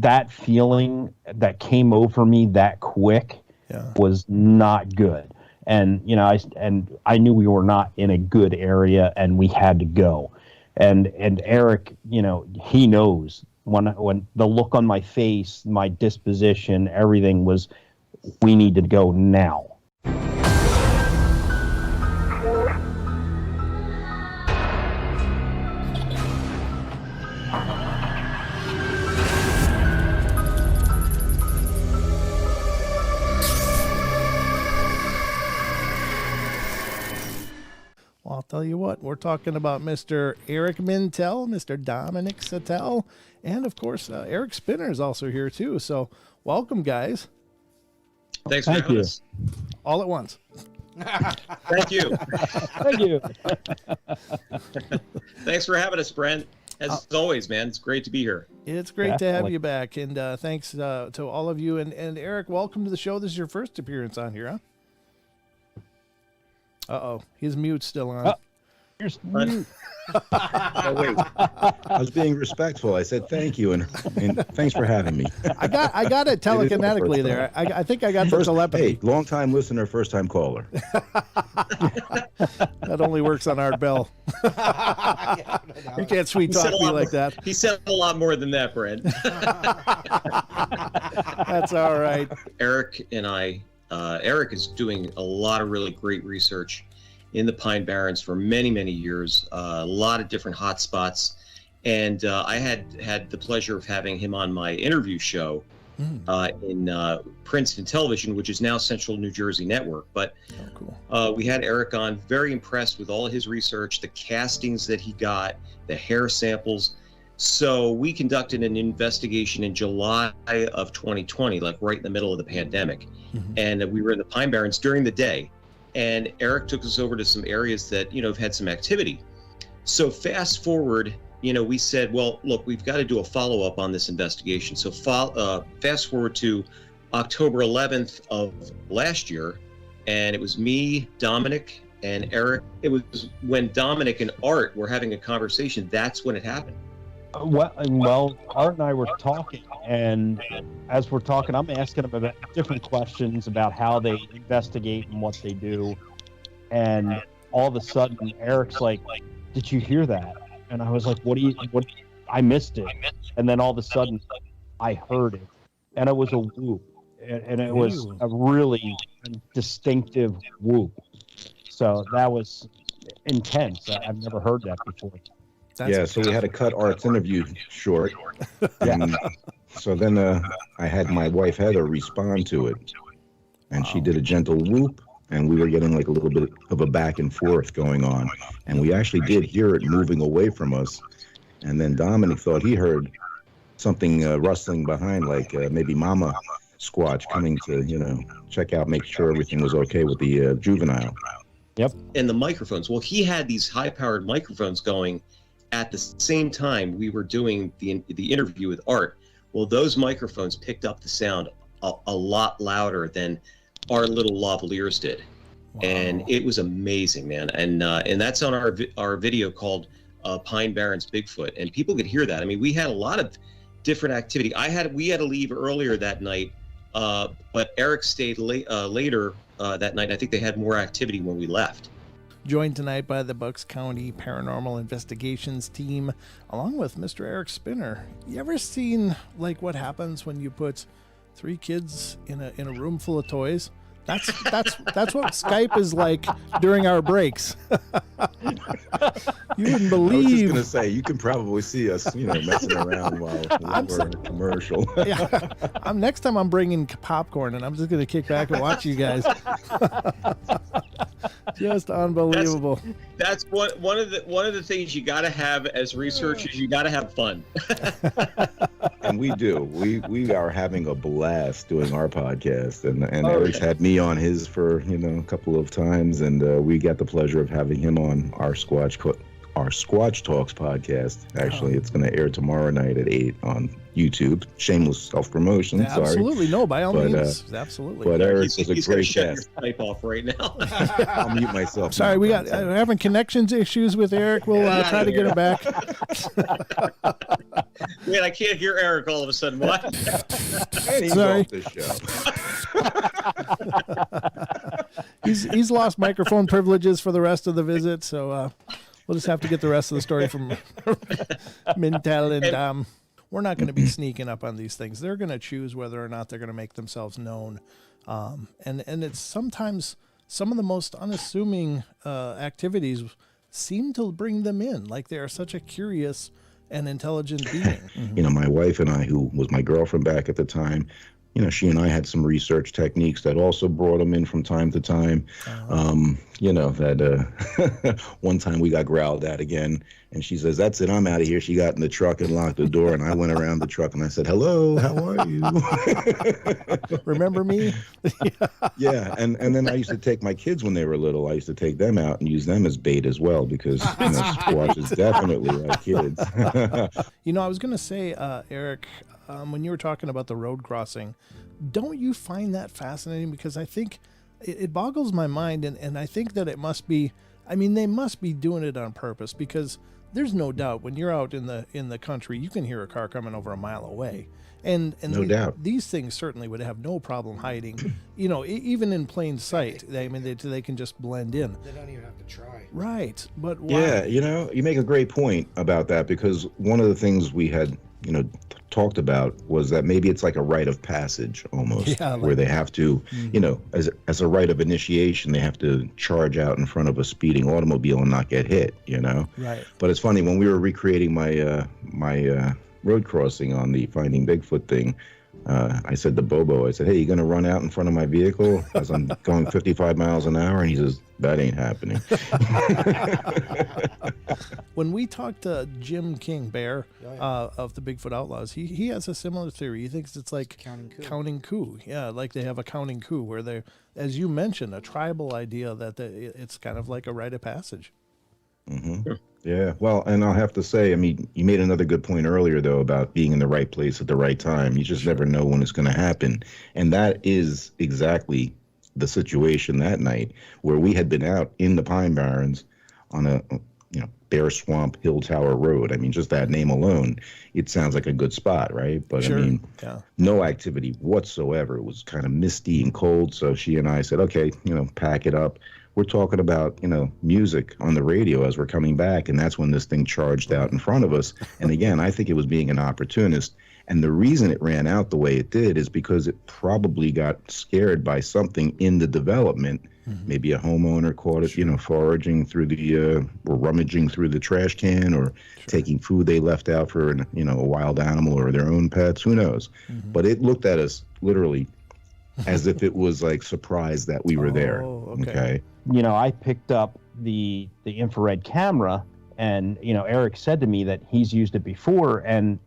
that feeling that came over me that quick was not good. And, you know, I knew we were not in a good area and we had to go. And Eric, you know, he knows when the look on my face, my disposition, everything was, we need to go now. I'll tell you what, we're talking about Mr. Eric Mintal, Mr. Dominic Setelle, and of course, Eric Spinner is also here too. So welcome, guys. Thanks for having us. All at once. Thank you. Thank you. Thanks for having us, Brent. As always, man, it's great to be here. It's great to have you back, and thanks to all of you. And Eric, welcome to the show. This is your first appearance on here, huh? Uh-oh, his mute's still on. Here's mute. Oh, wait. I was being respectful. I said thank you and thanks for having me. I got it telekinetically there. I think I got the telepathy. Hey, long time listener, first time caller. That only works on Art Bell. You can't sweet talk me like that. He said a lot more than that, Brent. That's all right. Eric and I. Eric is doing a lot of really great research in the Pine Barrens for many, many years, a lot of different hot spots. And I had the pleasure of having him on my interview show in Princeton Television, which is now Central New Jersey Network. But we had Eric on, very impressed with all of his research, the castings that he got, the hair samples. So we conducted an investigation in July of 2020, like right in the middle of the pandemic. And we were in the Pine Barrens during the day. And Eric took us over to some areas that, you know, have had some activity. So fast forward, you know, we said, well, look, we've got to do a follow-up on this investigation. So fast forward to October 11th of last year. And it was me, Dominic, and Eric. It was when Dominic and Art were having a conversation. That's when it happened. Well, Art and I were talking, and as we're talking, I'm asking them about different questions about how they investigate and what they do. And all of a sudden, Eric's like, "Did you hear that?" And I was like, "What? I missed it." And then all of a sudden, I heard it, and it was a whoop, and it was a really distinctive whoop. So that was intense. I've never heard that before. So we had to cut Art's interview short. And so then I had my wife Heather respond to it. And she did a gentle whoop, and we were getting like a little bit of a back and forth going on. And we actually did hear it moving away from us. And then Dominic thought he heard something rustling behind, like maybe Mama Squatch coming to, you know, check out, make sure everything was okay with the juvenile. Yep. And the microphones. Well, he had these high-powered microphones going at the same time we were doing the interview with Art. Well, those microphones picked up the sound a lot louder than our little lavaliers did. Wow. And it was amazing, man. And that's on our video called Pine Barrens Bigfoot, and people could hear that. I mean, we had a lot of different activity. We had to leave earlier that night, but Eric stayed later that night. I think they had more activity when we left. Joined tonight by the Bucks County Paranormal Investigations team, along with Mr. Eric Spinner. You ever seen like what happens when you put 3 kids in a room full of toys? That's what Skype is like during our breaks. You wouldn't believe. I was just gonna say, you can probably see us, you know, messing around while we're in a commercial. Yeah, next time I'm bringing popcorn, and I'm just gonna kick back and watch you guys. Just unbelievable. That's one of the things you got to have as researchers. You got to have fun. And we do. We are having a blast doing our podcast, and Eric's had me on his for, you know, a couple of times, and we got the pleasure of having him on our Squatch Talks podcast. Actually, it's going to air tomorrow night at 8 on YouTube. Shameless self-promotion. Yeah, absolutely. Sorry. No, by all means. Absolutely. But Eric is a great guest. Your Skype off right now. I'll mute myself. Sorry, we're having connections issues with Eric. We'll try to get him back. Wait, I can't hear Eric all of a sudden. What? And he's Sorry. off the show. He's lost microphone privileges for the rest of the visit, so we'll just have to get the rest of the story from Mintal and we're not going to be sneaking up on these things. They're going to choose whether or not they're going to make themselves known, and it's sometimes some of the most unassuming activities seem to bring them in, like they are such a curious and intelligent being. You know, my wife and I, who was my girlfriend back at the time, you know, she and I had some research techniques that also brought them in from time to time. You know, that one time we got growled at again, and she says, "That's it, I'm out of here." She got in the truck and locked the door, and I went around the truck and I said, "Hello, how are you?" Remember me? Yeah, and then I used to take my kids when they were little. I used to take them out and use them as bait as well, because you know, Squatch is definitely like kids. You know, I was going to say, Eric, when you were talking about the road crossing, don't you find that fascinating? Because I think it boggles my mind, and I think that it must be, I mean, they must be doing it on purpose, because there's no doubt when you're out in the country, you can hear a car coming over a mile away. And No doubt. These things certainly would have no problem hiding, you know, even in plain sight. I mean, they can just blend in. They don't even have to try. Right. But why? Yeah, you know, you make a great point about that, because one of the things we had, you know, talked about was that maybe it's like a rite of passage almost, where they have to, you know, as a rite of initiation, they have to charge out in front of a speeding automobile and not get hit, you know? Right. But it's funny, when we were recreating my road crossing on the Finding Bigfoot thing, I said to Bobo, I said, "Hey, you going to run out in front of my vehicle as I'm going 55 miles an hour?" And he says, "That ain't happening." When we talked to Jim King Bear of the Bigfoot Outlaws, he has a similar theory. He thinks it's like counting coup. Yeah, like they have a counting coup where they, as you mentioned, a tribal idea that it's kind of like a rite of passage. Mm-hmm. Yeah, well, and I'll have to say, I mean, you made another good point earlier, though, about being in the right place at the right time. You just never know when it's going to happen. And that is exactly the situation that night, where we had been out in the Pine Barrens on a, you know, Bear Swamp Hill Tower Road. I mean, just that name alone, it sounds like a good spot, right? But I mean, no activity whatsoever. It was kind of misty and cold. So she and I said, okay, you know, pack it up. We're talking about, you know, music on the radio as we're coming back, and that's when this thing charged out in front of us. And again, I think it was being an opportunist. And the reason it ran out the way it did is because it probably got scared by something in the development. Maybe a homeowner caught it, you know, foraging through the, or rummaging through the trash can, or taking food they left out for, you know, a wild animal or their own pets. Who knows? But it looked at us literally as if it was like surprised that we were there. Okay. You know, I picked up the infrared camera, and, you know, Eric said to me that he's used it before, and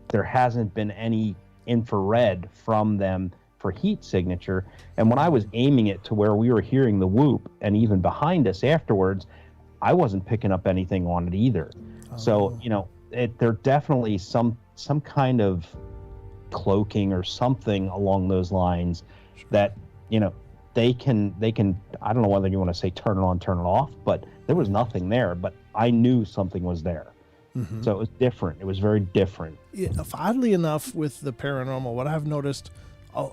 there hasn't been any infrared from them for heat signature. And when I was aiming it to where we were hearing the whoop, and even behind us afterwards, I wasn't picking up anything on it either. So, you know, there definitely some kind of cloaking or something along those lines that, you know, they can, I don't know whether you want to say turn it on, turn it off, but there was nothing there, but I knew something was there. So it was different. It was very different. Yeah, oddly enough, with the paranormal, what I've noticed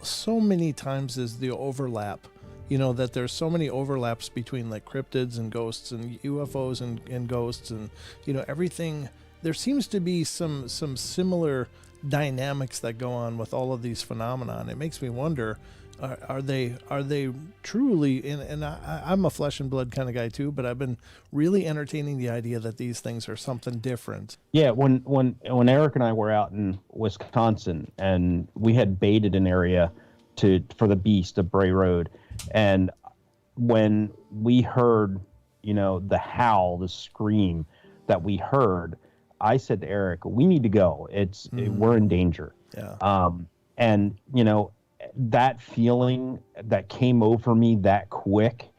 so many times is the overlap. You know, that there's so many overlaps between like cryptids and ghosts and UFOs and ghosts, and, you know, everything. There seems to be some similar dynamics that go on with all of these phenomena. And it makes me wonder, are they truly, and I'm a flesh and blood kind of guy too, but I've been really entertaining the idea that these things are something different. Yeah, when Eric and I were out in Wisconsin, and we had baited an area for the beast of Bray Road, and when we heard, you know, the howl, the scream that we heard, I said to Eric, we need to go. We're in danger. Yeah. And, you know, that feeling that came over me that quick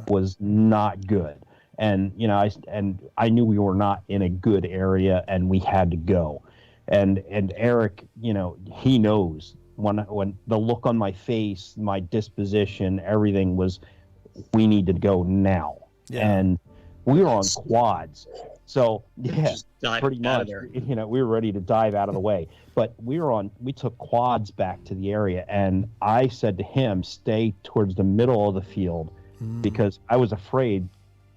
was not good. And, you know, I knew we were not in a good area, and we had to go. And Eric, you know, he knows when the look on my face, my disposition, everything was, we need to go now. Yeah. And we were on quads, So yeah, Just dive pretty out much. of there. You know, we were ready to dive out of the way, but we took quads back to the area, and I said to him, stay towards the middle of the field because I was afraid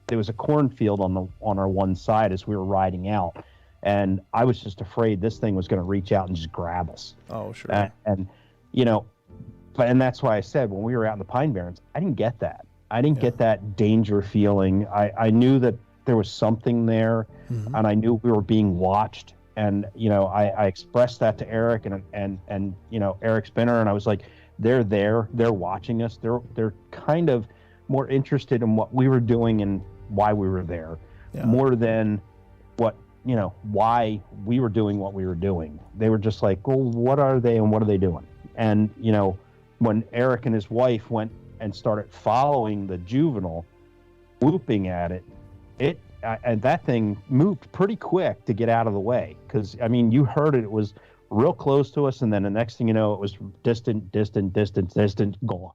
there was a cornfield on our one side as we were riding out, and I was just afraid this thing was going to reach out and just grab us. Oh, sure. And you know, and that's why I said when we were out in the Pine Barrens, I didn't get that. I didn't get that danger feeling. I knew that there was something there, and I knew we were being watched. And you know, I expressed that to Eric and you know, Eric Spinner, and I was like, they're there, they're watching us. They're kind of more interested in what we were doing and why we were there, more than what, you know, why we were doing what we were doing. They were just like, well, what are they and what are they doing? And you know, when Eric and his wife went and started following the juvenile, whooping at it, and that thing moved pretty quick to get out of the way. Because I mean, you heard it; it was real close to us, and then the next thing you know, it was distant, gone.